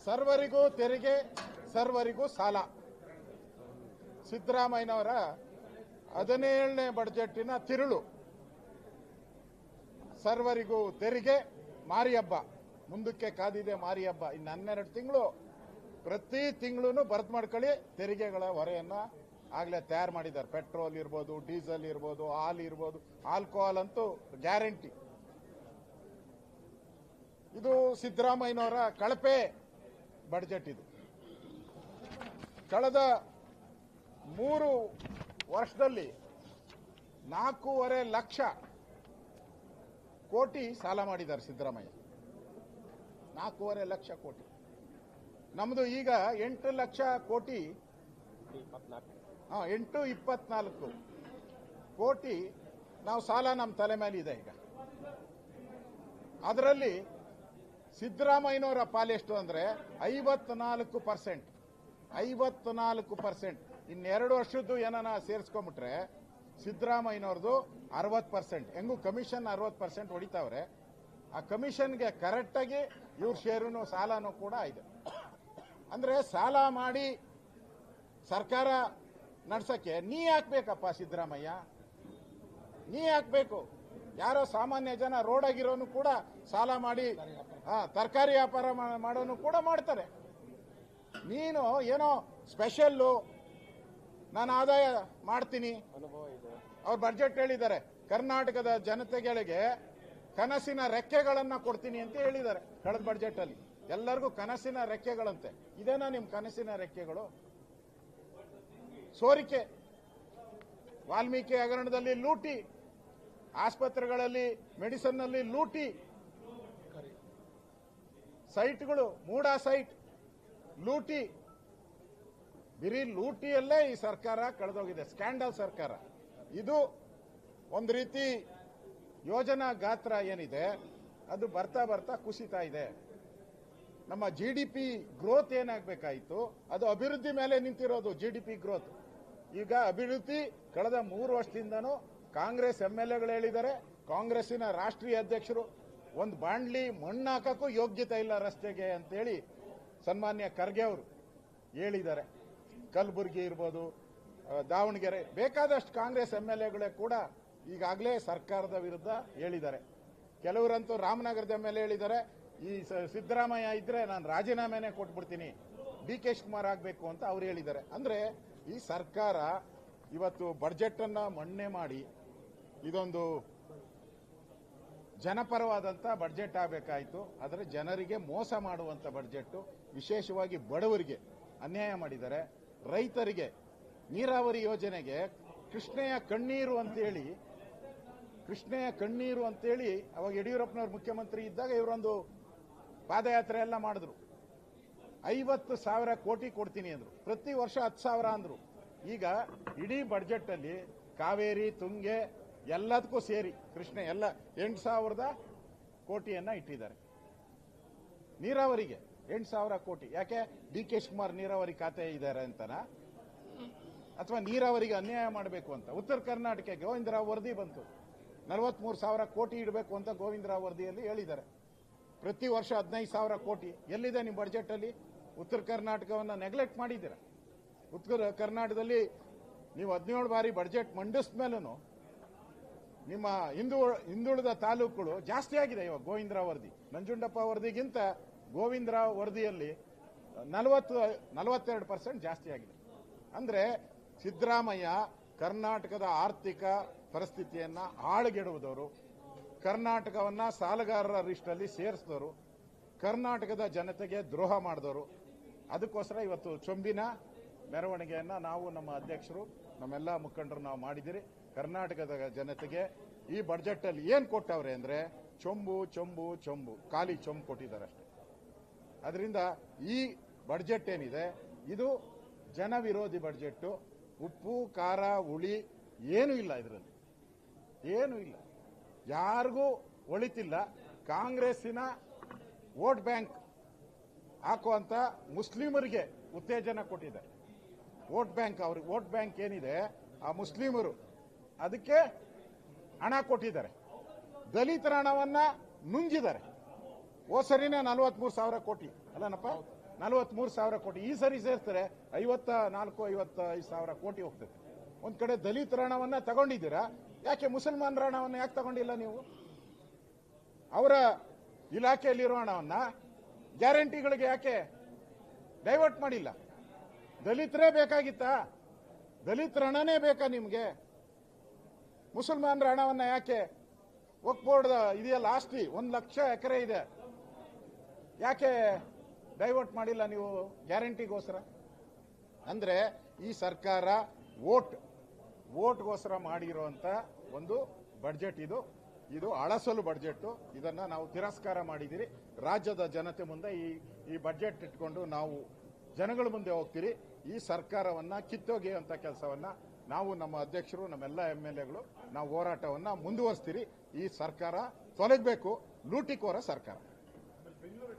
ಸರ್ವರಿಗೂ ತೆರಿಗೆ, ಸರ್ವರಿಗೂ ಸಾಲ. ಸಿದ್ದರಾಮಯ್ಯನವರ 17ನೇ ಬಜೆಟ್ಟಿನ ತಿರುಳು. ಸರ್ವರಿಗೂ ತೆರಿಗೆ, ಮಾರಿ ಹಬ್ಬ ಮುಂದಕ್ಕೆ ಕಾದಿದೆ. ಮಾರಿ ಹಬ್ಬ ಇನ್ನು 12 ತಿಂಗಳು. ಪ್ರತಿ ತಿಂಗಳು ಬರ್ತ್ ಮಾಡ್ಕೊಳ್ಳಿ. ತೆರಿಗೆಗಳ ಹೊರೆಯನ್ನ ಆಗ್ಲೇ ತಯಾರು ಮಾಡಿದ್ದಾರೆ. ಪೆಟ್ರೋಲ್ ಇರ್ಬೋದು, ಡೀಸೆಲ್ ಇರ್ಬೋದು, ಹಾಲು ಇರ್ಬೋದು. ಆಲ್ಕೋಹಾಲ್ ಅಂತೂ ಗ್ಯಾರಂಟಿ. ಇದು ಸಿದ್ದರಾಮಯ್ಯನವರ ಕಳಪೆ ಬಜೆಟ್. ಇದು ಕಳೆದ 3 ವರ್ಷದಲ್ಲಿ 4.5 ಲಕ್ಷ ಕೋಟಿ ಸಾಲ ಮಾಡಿದ್ದಾರೆ ಸಿದ್ದರಾಮಯ್ಯ. 4.5 ಲಕ್ಷ ಕೋಟಿ. ನಮ್ದು ಈಗ 8 ಲಕ್ಷ ಕೋಟಿ, 824 ಕೋಟಿ ನಾವು ಸಾಲ ನಮ್ಮ ತಲೆ ಮೇಲೆ ಇದೆ ಈಗ. ಅದರಲ್ಲಿ ಸಿದ್ದರಾಮಯ್ಯನವರ ಪಾಲೆಷ್ಟು ಅಂದ್ರೆ 54%. 54%. ಇನ್ನೆರಡು ವರ್ಷದ್ದು ಏನನ ಸೇರಿಸ್ಕೊಂಡ್ಬಿಟ್ರೆ ಸಿದ್ದರಾಮಯ್ಯನವ್ರದ್ದು 60%. ಹೆಂಗೂ ಕಮಿಷನ್ 60% ಹೊಡಿತಾವ್ರೆ. ಆ ಕಮಿಷನ್ಗೆ ಕರೆಕ್ಟಾಗಿ ಇವ್ರ ಶೇರುನು ಸಾಲನೂ ಕೂಡ ಇದೆ. ಅಂದ್ರೆ ಸಾಲ ಮಾಡಿ ಸರ್ಕಾರ ನಡ್ಸಕ್ಕೆ ನೀ ಹಾಕ್ಬೇಕಪ್ಪ ಸಿದ್ದರಾಮಯ್ಯ, ನೀ ಹಾಕ್ಬೇಕು. ಯಾರೋ ಸಾಮಾನ್ಯ ಜನ ರೋಡ್ ಆಗಿರೋನು ಕೂಡ ಸಾಲ ಮಾಡಿ ತರಕಾರಿ ವ್ಯಾಪಾರ ಮಾಡೋನು ಕೂಡ ಮಾಡ್ತಾರೆ. ನೀನು ಏನೋ ಸ್ಪೆಷಲ್ಲು ನಾನು ಆದಾಯ ಮಾಡ್ತೀನಿ. ಅವ್ರ ಬಜೆಟ್ ಹೇಳಿದ್ದಾರೆ, ಕರ್ನಾಟಕದ ಜನತೆಗಳಿಗೆ ಕನಸಿನ ರೆಕ್ಕೆಗಳನ್ನ ಕೊಡ್ತೀನಿ ಅಂತ ಹೇಳಿದ್ದಾರೆ. ಕಳೆದ ಬಜೆಟ್ ಅಲ್ಲಿ ಎಲ್ಲರಿಗೂ ಕನಸಿನ ರೆಕ್ಕೆಗಳಂತೆ. ಇದೇನಾ ನಿಮ್ ಕನಸಿನ ರೆಕ್ಕೆಗಳು? ಸೋರಿಕೆ, ವಾಲ್ಮೀಕಿ ಹಗರಣದಲ್ಲಿ ಲೂಟಿ, ಆಸ್ಪತ್ರೆಗಳಲ್ಲಿ ಮೆಡಿಸಿನ್ ನಲ್ಲಿ ಲೂಟಿ, ಸೈಟ್ಗಳು ಮೂಡ ಸೈಟ್ ಲೂಟಿ. ಬಿರಿ ಲೂಟಿಯಲ್ಲೇ ಈ ಸರ್ಕಾರ ಕಳೆದೋಗಿದೆ. ಸ್ಕ್ಯಾಂಡಲ್ ಸರ್ಕಾರ ಇದು. ಒಂದು ರೀತಿ ಯೋಜನಾ ಗಾತ್ರ ಏನಿದೆ ಅದು ಬರ್ತಾ ಬರ್ತಾ ಕುಸಿತಾ ಇದೆ. ನಮ್ಮ ಜಿಡಿಪಿ ಗ್ರೋತ್ ಏನಾಗಬೇಕಾಯಿತು ಅದು ಅಭಿವೃದ್ಧಿ ಮೇಲೆ ನಿಂತಿರೋದು. ಜಿಡಿಪಿ ಗ್ರೋತ್ ಈಗ ಅಭಿವೃದ್ಧಿ ಕಳೆದ 3 ವರ್ಷದಿಂದನೂ ಕಾಂಗ್ರೆಸ್ ಎಂಎಲ್ಎಗಳು ಹೇಳಿದ್ದಾರೆ. ಕಾಂಗ್ರೆಸ್ಸಿನ ರಾಷ್ಟ್ರೀಯ ಅಧ್ಯಕ್ಷರು ಒಂದು ಬಾಂಡ್ಲಿ ಮಣ್ಣು ಹಾಕಕ್ಕೂ ಯೋಗ್ಯತೆ ಇಲ್ಲ ರಸ್ತೆಗೆ ಅಂತೇಳಿ ಸನ್ಮಾನ್ಯ ಖರ್ಗೆ ಅವರು ಹೇಳಿದ್ದಾರೆ. ಕಲಬುರಗಿ ಇರ್ಬೋದು, ದಾವಣಗೆರೆ, ಬೇಕಾದಷ್ಟು ಕಾಂಗ್ರೆಸ್ ಎಂಎಲ್ಎಗಳೇ ಕೂಡ ಈಗಾಗಲೇ ಸರ್ಕಾರದ ವಿರುದ್ಧ ಹೇಳಿದ್ದಾರೆ. ಕೆಲವರಂತೂ ರಾಮನಗರದ ಎಂಎಲ್ಎ ಹೇಳಿದ್ದಾರೆ, ಈ ಸಿದ್ದರಾಮಯ್ಯ ಇದ್ರೆ ನಾನು ರಾಜೀನಾಮೆನೇ ಕೊಟ್ಬಿಡ್ತೀನಿ, ಡಿ.ಕೆ. ಶಿವಕುಮಾರ್ ಆಗಬೇಕು ಅಂತ ಅವ್ರು ಹೇಳಿದ್ದಾರೆ. ಅಂದ್ರೆ ಈ ಸರ್ಕಾರ ಇವತ್ತು ಬಜೆಟ್ ಅನ್ನ ಮಣ್ಣೆ ಮಾಡಿ ಇದೊಂದು ಜನಪರವಾದಂತ ಬಜೆಟ್ ಆಗಬೇಕಾಯಿತು. ಆದರೆ ಜನರಿಗೆ ಮೋಸ ಮಾಡುವಂತ ಬಜೆಟ್. ವಿಶೇಷವಾಗಿ ಬಡವರಿಗೆ ಅನ್ಯಾಯ ಮಾಡಿದ್ದಾರೆ. ರೈತರಿಗೆ ನೀರಾವರಿ ಯೋಜನೆಗೆ ಕೃಷ್ಣೆಯ ಕಣ್ಣೀರು ಅಂತೇಳಿ ಅವಾಗ ಯಡಿಯೂರಪ್ಪನವರು ಮುಖ್ಯಮಂತ್ರಿ ಇದ್ದಾಗ ಇವರೊಂದು ಪಾದಯಾತ್ರೆ ಎಲ್ಲ ಮಾಡಿದ್ರು. 50,000 ಕೋಟಿ ಕೊಡ್ತೀನಿ ಅಂದ್ರು. ಪ್ರತಿ ವರ್ಷ 10,000 ಅಂದ್ರು. ಈಗ ಇಡೀ ಬಜೆಟ್ ಅಲ್ಲಿ ಕಾವೇರಿ, ತುಂಗೆ ಎಲ್ಲದಕ್ಕೂ ಸೇರಿ ಕೃಷ್ಣೆ ಎಲ್ಲ 8,000 ಕೋಟಿಯನ್ನ ಇಟ್ಟಿದ್ದಾರೆ. ನೀರಾವರಿಗೆ 8,000 ಕೋಟಿ. ಯಾಕೆ? ಡಿ.ಕೆ. ಶಿವಕುಮಾರ್ ನೀರಾವರಿ ಖಾತೆ ಇದ್ದಾರೆ ಅಂತನಾ, ಅಥವಾ ನೀರಾವರಿಗೆ ಅನ್ಯಾಯ ಮಾಡಬೇಕು ಅಂತ? ಉತ್ತರ ಕರ್ನಾಟಕಕ್ಕೆ ಗೋವಿಂದರಾವ್ ವರದಿ ಬಂತು, 43,000 ಕೋಟಿ ಇಡಬೇಕು ಅಂತ ಗೋವಿಂದರಾವ್ ವರದಿಯಲ್ಲಿ ಹೇಳಿದ್ದಾರೆ. ಪ್ರತಿ ವರ್ಷ 15,000 ಕೋಟಿ ಎಲ್ಲಿದೆ ನಿಮ್ಮ ಬಜೆಟ್ ಅಲ್ಲಿ? ಉತ್ತರ ಕರ್ನಾಟಕವನ್ನು ನೆಗ್ಲೆಕ್ಟ್ ಮಾಡಿದ್ದೀರಾ. ಉತ್ತರ ಕರ್ನಾಟಕದಲ್ಲಿ ನೀವು 17 ಬಾರಿ ಬಜೆಟ್ ಮಂಡಿಸಿದ ಮೇಲೂ ನಿಮ್ಮ ಹಿಂದುಳಿದ ತಾಲೂಕುಗಳು ಜಾಸ್ತಿ ಆಗಿದೆ. ಇವಾಗ ಗೋವಿಂದರಾವ್ ವರದಿ, ನಂಜುಂಡಪ್ಪ ವರದಿಗಿಂತ ಗೋವಿಂದರಾವ್ ವರದಿಯಲ್ಲಿ 42% ಜಾಸ್ತಿ ಆಗಿದೆ. ಅಂದ್ರೆ ಸಿದ್ದರಾಮಯ್ಯ ಕರ್ನಾಟಕದ ಆರ್ಥಿಕ ಪರಿಸ್ಥಿತಿಯನ್ನ ಹಾಳುಗೆಡುವುದವರು, ಕರ್ನಾಟಕವನ್ನ ಸಾಲಗಾರರ ಲಿಸ್ಟಲ್ಲಿ ಸೇರಿಸಿದವರು, ಕರ್ನಾಟಕದ ಜನತೆಗೆ ದ್ರೋಹ ಮಾಡಿದವರು. ಅದಕ್ಕೋಸ್ಕರ ಇವತ್ತು ಚೊಂಬಿನ ಮೆರವಣಿಗೆಯನ್ನ ನಾವು, ನಮ್ಮ ಅಧ್ಯಕ್ಷರು, ನಮ್ಮೆಲ್ಲ ಮುಖಂಡರು ನಾವು ಮಾಡಿದಿರಿ. ಕರ್ನಾಟಕದ ಜನತೆಗೆ ಈ ಬಜೆಟ್ ಅಲ್ಲಿ ಏನ್ ಕೊಟ್ಟವ್ರೆ ಅಂದ್ರೆ ಚೊಂಬು ಚೊಂಬು ಚೊಂಬು, ಖಾಲಿ ಚೊಂಬು ಕೊಟ್ಟಿದ್ದಾರೆ ಅಷ್ಟೇ. ಅದರಿಂದ ಈ ಬಜೆಟ್ ಏನಿದೆ ಇದು ಜನ ವಿರೋಧಿ ಬಜೆಟ್. ಉಪ್ಪು ಖಾರ ಹುಳಿ ಏನೂ ಇಲ್ಲ ಇದರಲ್ಲಿ, ಏನೂ ಇಲ್ಲ. ಯಾರಿಗೂ ಒಳಿತಿಲ್ಲ. ಕಾಂಗ್ರೆಸ್ಸಿನ ವೋಟ್ ಬ್ಯಾಂಕ್ ಹಾಕುವಂತ ಮುಸ್ಲಿಮರಿಗೆ ಉತ್ತೇಜನ ಕೊಟ್ಟಿದೆ. ವೋಟ್ ಬ್ಯಾಂಕ್, ಅವ್ರಿಗೆ ವೋಟ್ ಬ್ಯಾಂಕ್ ಏನಿದೆ ಆ ಮುಸ್ಲಿಮರು ಅದಕ್ಕೆ ಹಣ ಕೊಟ್ಟಿದ್ದಾರೆ. ದಲಿತರ ಹಣವನ್ನ ನುಂಗಿದ್ದಾರೆ. ಹೋದ ಸರಿನೇ 43,000 ಕೋಟಿ ಅಲ್ಲನಪ್ಪ, 43,000 ಕೋಟಿ. ಈ ಸರಿ ಸೇರ್ತಾರೆ 54-55 ಕೋಟಿ ಹೋಗ್ತದೆ. ಒಂದ್ ಕಡೆ ದಲಿತರ ಹಣವನ್ನ ತಗೊಂಡಿದ್ದೀರಾ, ಯಾಕೆ ಮುಸಲ್ಮಾನರ ಹಣವನ್ನ ಯಾಕೆ ತಗೊಂಡಿಲ್ಲ ನೀವು? ಅವರ ಇಲಾಖೆಯಲ್ಲಿರೋ ಹಣವನ್ನ ಗ್ಯಾರಂಟಿಗಳಿಗೆ ಯಾಕೆ ಡೈವರ್ಟ್ ಮಾಡಿಲ್ಲ? ದಲಿತರೇ ಬೇಕಾಗಿತ್ತಾ? ದಲಿತರ ಹಣನೇ ಬೇಕಾ ನಿಮ್ಗೆ? ಮುಸಲ್ಮಾನರ ಹಣವನ್ನ ಯಾಕೆ ವಕ್ಫ್ ಬೋರ್ಡ್ ಇದೆಯಲ್ಲ ಆಸ್ತಿ 1 ಲಕ್ಷ ಎಕರೆ ಇದೆ, ಯಾಕೆ ಡೈವರ್ಟ್ ಮಾಡಿಲ್ಲ ನೀವು ಗ್ಯಾರಂಟಿಗೋಸ್ಕರ? ಅಂದ್ರೆ ಈ ಸರ್ಕಾರ ವೋಟ್ಗೋಸ್ಕರ ಮಾಡಿರುವಂತ ಒಂದು ಬಡ್ಜೆಟ್ ಇದು ಅಳಸಲು ಬಡ್ಜೆಟ್. ಇದನ್ನ ನಾವು ತಿರಸ್ಕಾರ ಮಾಡಿದಿರಿ. ರಾಜ್ಯದ ಜನತೆ ಮುಂದೆ ಈ ಬಡ್ಜೆಟ್ ಇಟ್ಕೊಂಡು ನಾವು ಜನಗಳ ಮುಂದೆ ಹೋಗ್ತೀರಿ. ಈ ಸರ್ಕಾರವನ್ನ ಕಿತ್ತೊಗೆಯುವಂತ ಕೆಲಸವನ್ನ ನಾವು, ನಮ್ಮ ಅಧ್ಯಕ್ಷರು, ನಮ್ಮೆಲ್ಲ MLAಗಳು ನಾವು ಹೋರಾಟವನ್ನ ಮುಂದುವರಿಸ್ತೀರಿ. ಈ ಸರ್ಕಾರ ತೊಲಗಬೇಕು, ಲೂಟಿಕೋರ ಸರ್ಕಾರ.